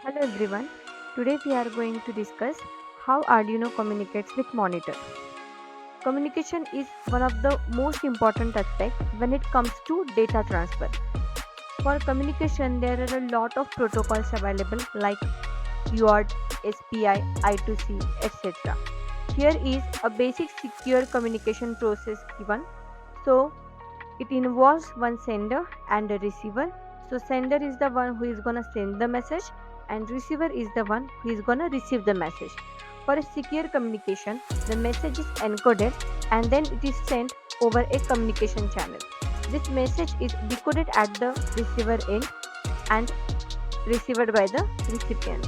Hello everyone. Today we are going to discuss how Arduino communicates with monitor. Communication is one of the most important aspects when it comes to data transfer. For communication there are a lot of protocols available like UART, SPI, I2C, etc. Here is a basic secure communication process given. So it involves one sender and a receiver. So sender is the one who is gonna send the message and receiver is the one who is gonna receive the message. For a secure communication, the message is encoded and then it is sent over a communication channel. This message is decoded at the receiver end and received by the recipient.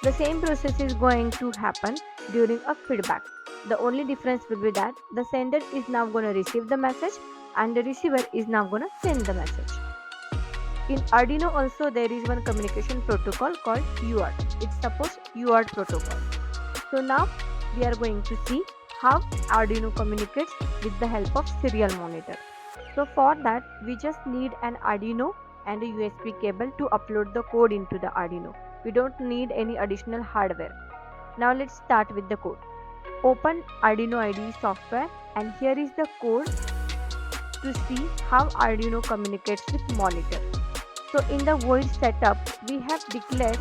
The same process is going to happen during a feedback. The only difference will be that the sender is now going to receive the message and the receiver is now going to send the message. In Arduino also there is one communication protocol called UART. It supports UART protocol. So now we are going to see how Arduino communicates with the help of serial monitor. So for that we just need an Arduino and a USB cable to upload the code into the Arduino. We don't need any additional hardware. Now let's start with the code. Open Arduino IDE software and here is the code to see how Arduino communicates with monitor. So in the void setup we have declared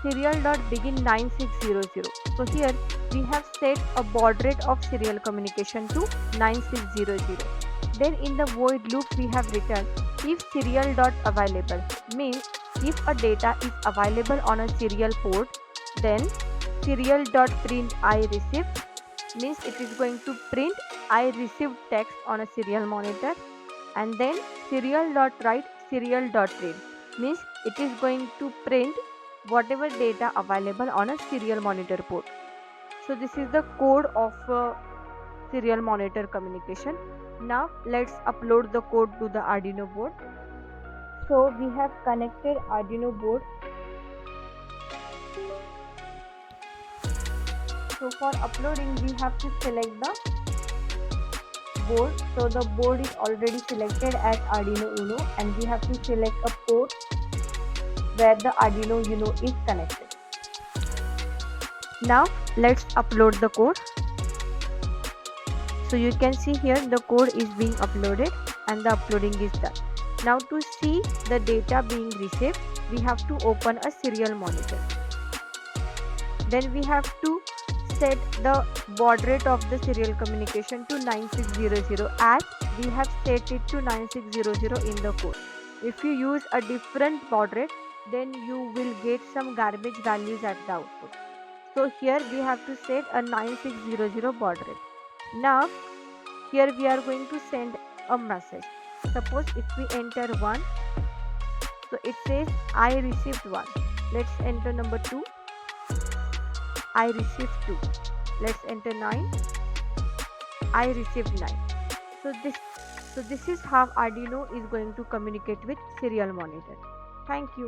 Serial.begin 9600. So here we have set a baud rate of serial communication to 9600. Then in the void loop we have written if serial.available means if a data is available on a serial port, then Serial.print I received means it is going to print I received text on a serial monitor, and then Serial.write Serial.read means it is going to print whatever data available on a serial monitor port. So this is the code of serial monitor communication. Now let's upload the code to the Arduino board. So we have connected Arduino board. So for uploading we have to select the board. So the board is already selected as Arduino Uno and we have to select a port where the Arduino Uno is connected. Now let's upload the code. So you can see here the code is being uploaded and the uploading is done. Now to see the data being received, we have to open a serial monitor. Then we have to set the baud rate of the serial communication to 9600 as we have set it to 9600 in the code. If you use a different baud rate, then you will get some garbage values at the output. So here we have to set a 9600 baud rate. Now here we are going to send a message. Suppose if we enter 1, so it says I received 1. Let's enter number 2. I received 2. Let's enter 9. I received 9. So this is how Arduino is going to communicate with serial monitor. Thank you.